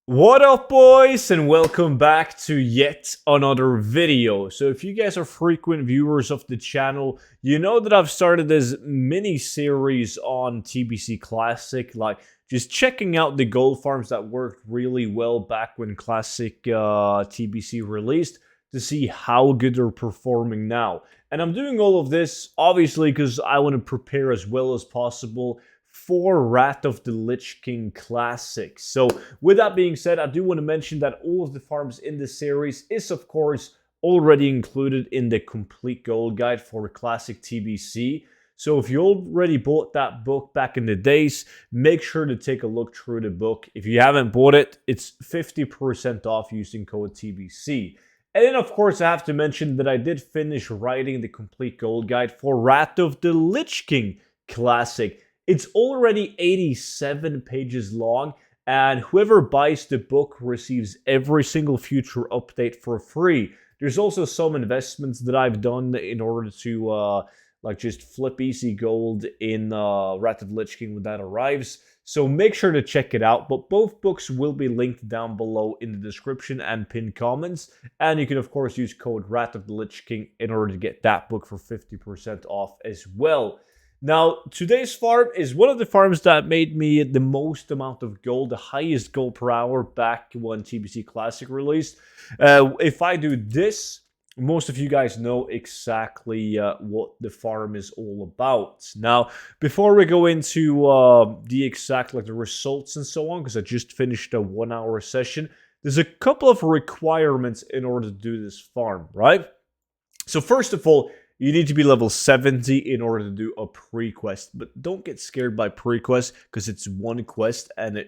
What up, boys, and welcome back to yet another video. So if you guys are frequent viewers of the channel, you know that I've started this mini series on TBC Classic, like just checking out the gold farms that worked really well back when Classic TBC released to see how good they're performing now. And I'm doing all of this obviously because I want to prepare as well as possible for Wrath of the Lich King Classic. So with that being said, I do want to mention that all of the farms in this series is of course already included in the complete gold guide for Classic TBC. So if you already bought that book back in the days, make sure to take a look through the book. If you haven't bought it, it's 50% off using code TBC. And then, of course, I have to mention that I did finish writing the complete gold guide for Wrath of the Lich King Classic. It's already 87 pages long, and whoever buys the book receives every single future update for free. There's also some investments that I've done in order to like just flip easy gold in Wrath of the Lich King when that arrives. So make sure to check it out. But both books will be linked down below in the description and pinned comments. And you can of course use code Wrath of the Lich King in order to get that book for 50% off as well. Now, today's farm is one of the farms that made me the most amount of gold, the highest gold per hour back when TBC Classic released. If I do this, most of you guys know exactly what the farm is all about. Now, before we go into the exact, like the results and so on, because I just finished a 1-hour session, there's a couple of requirements in order to do this farm, right? So first of all, you need to be level 70 in order to do a pre-quest. But don't get scared by pre-quest because it's one quest and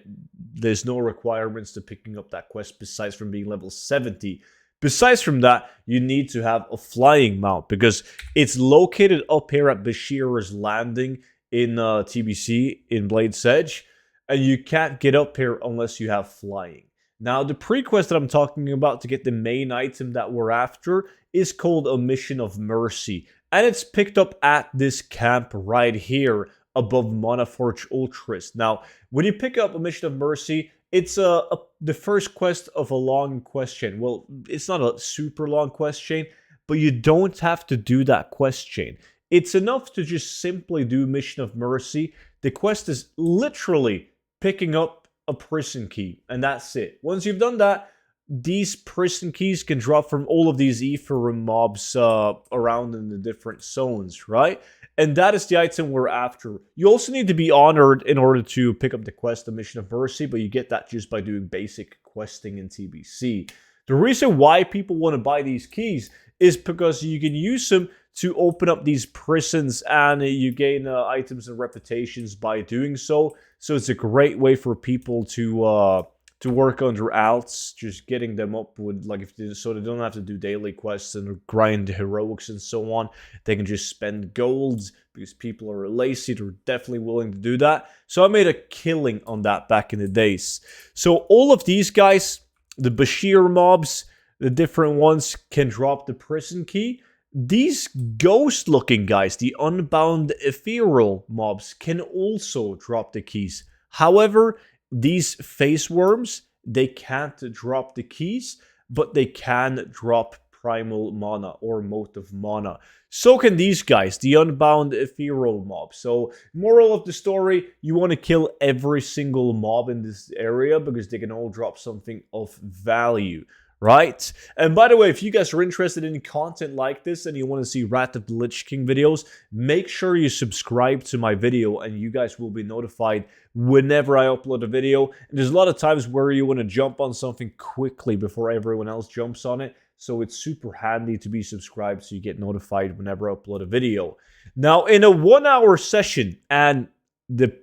there's no requirements to picking up that quest besides from being level 70. Besides from that, you need to have a flying mount because it's located up here at Bashir's Landing in TBC in Blade's Edge. And you can't get up here unless you have flying. Now, the pre-quest that I'm talking about to get the main item that we're after is called a Mission of Mercy. And it's picked up at this camp right here above Monaforge Ultras. Now, when you pick up a Mission of Mercy, it's the first quest of a long quest chain. Well, it's not a super long quest chain, but you don't have to do that quest chain. It's enough to just simply do Mission of Mercy. The quest is literally picking up a prison key, and that's it. Once you've done that, these prison keys can drop from all of these Ephraim mobs around in the different zones, right? And that is the item we're after. You also need to be honored in order to pick up the quest, the Mission of Mercy, but you get that just by doing basic questing in TBC. The reason why people want to buy these keys is because you can use them to open up these prisons and you gain items and reputations by doing so. So it's a great way for people to work under alts, just getting them up with so they don't have to do daily quests and grind heroics and so on. They can just spend golds because people are lazy. They're definitely willing to do that. So I made a killing on that back in the days. So all of these guys, the Bashir mobs, the different ones can drop the prison key. These ghost-looking guys, the unbound ethereal mobs, can also drop the keys. However, these face worms, they can't drop the keys, but they can drop primal mana or motive mana. So can these guys, the unbound ethereal mob. So, moral of the story, you want to kill every single mob in this area because they can all drop something of value. Right? And by the way, if you guys are interested in content like this and you want to see Wrath of the Lich King videos, make sure you subscribe to my video and you guys will be notified whenever I upload a video. And there's a lot of times where you want to jump on something quickly before everyone else jumps on it. So it's super handy to be subscribed so you get notified whenever I upload a video. Now, in a 1-hour session, and the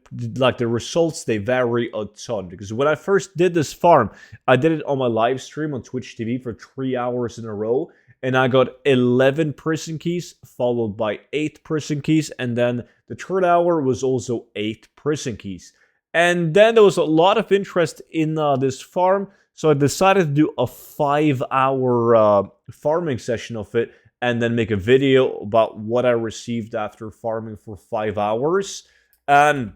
results, they vary a ton because when I first did this farm, I did it on my live stream on Twitch TV for 3 hours in a row, and I got 11 prison keys followed by 8 prison keys, and then the third hour was also 8 prison keys. And then there was a lot of interest in this farm, so I decided to do a 5-hour farming session of it and then make a video about what I received after farming for 5 hours. And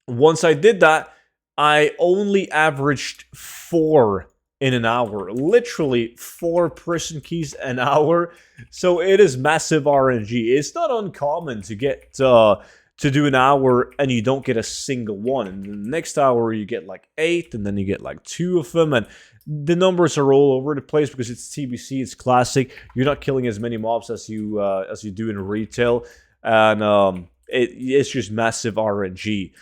once I did that, I only averaged 4 in an hour. Literally 4 prison keys an hour. So it is massive RNG. It's not uncommon to get to do an hour and you don't get a single one. And the next hour you get like 8, and then you get like 2 of them. And the numbers are all over the place because it's TBC, it's classic. You're not killing as many mobs as you do in retail, and it's just massive RNG.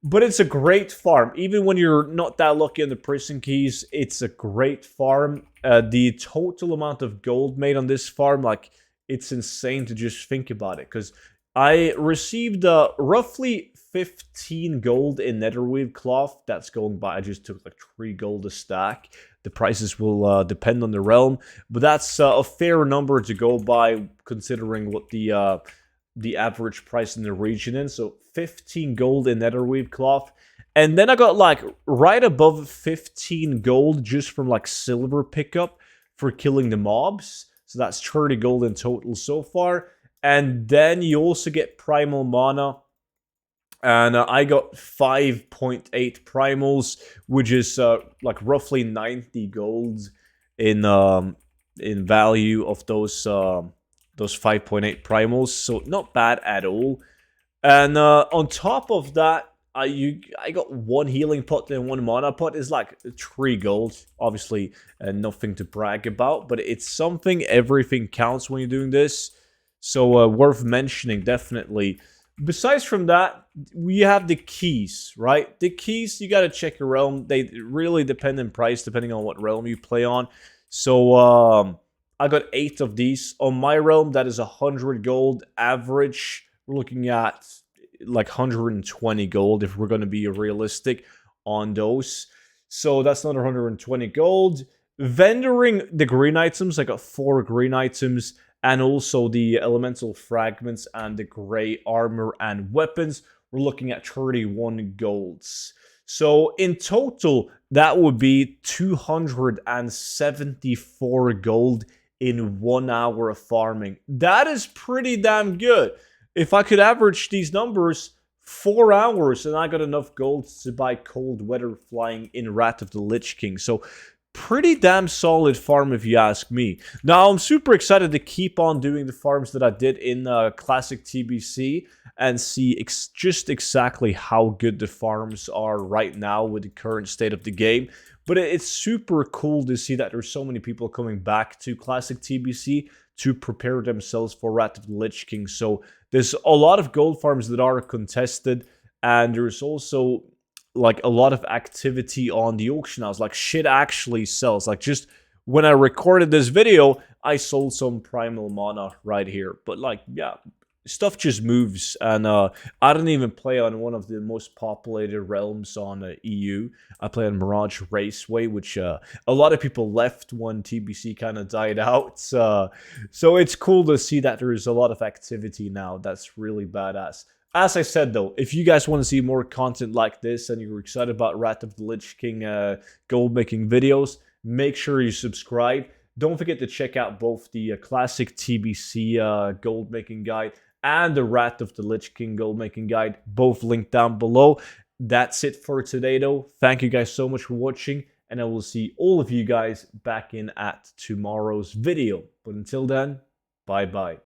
But it's a great farm. Even when you're not that lucky on the prison keys, it's a great farm. The total amount of gold made on this farm, like, it's insane to just think about it. Because I received roughly 15 gold in netherweave cloth. That's going by. I just took like 3 gold a stack. The prices will depend on the realm. But that's a fair number to go by considering what the average price in the region is. So 15 gold in netherweave cloth. And then I got like right above 15 gold just from like silver pickup for killing the mobs. So that's 30 gold in total so far. And then you also get primal mana. And I got 5.8 primals, which is like roughly 90 gold in value of those 5.8 primals. So not bad at all. And on top of that, I got 1 healing pot and 1 mana pot. Is like 3 gold. Obviously, nothing to brag about, but it's something. Everything counts when you're doing this. So worth mentioning, definitely. Besides from that, we have the keys, right? The keys, you got to check your realm. They really depend in price depending on what realm you play on. So I got 8 of these. On my realm, that is 100 gold average. We're looking at like 120 gold if we're going to be realistic on those. So that's another 120 gold. Vendoring the green items, I got 4 green items, and also the elemental fragments and the gray armor and weapons. We're looking at 31 golds. So in total, that would be 274 gold in 1 hour of farming. That is pretty damn good. If I could average these numbers, 4 hours, and I got enough gold to buy cold weather flying in Wrath of the Lich King. So pretty damn solid farm if you ask me. Now, I'm super excited to keep on doing the farms that I did in Classic TBC and see just exactly how good the farms are right now with the current state of the game. But it's super cool to see that there's so many people coming back to Classic TBC to prepare themselves for Wrath of the Lich King. So there's a lot of gold farms that are contested, and there's also like a lot of activity on the auction house. Like, shit actually sells. Like, just when I recorded this video, I sold some primal mana right here. But like, yeah, stuff just moves. And I didn't even play on one of the most populated realms on EU. I play on Mirage Raceway, which a lot of people left when TBC kind of died out. So it's cool to see that there is a lot of activity now. That's really badass. As I said, though, if you guys want to see more content like this and you're excited about Wrath of the Lich King gold making videos, make sure you subscribe. Don't forget to check out both the Classic TBC gold making guide and the Wrath of the Lich King gold making guide, both linked down below. That's it for today, though. Thank you guys so much for watching, and I will see all of you guys back in at tomorrow's video. But until then, bye-bye.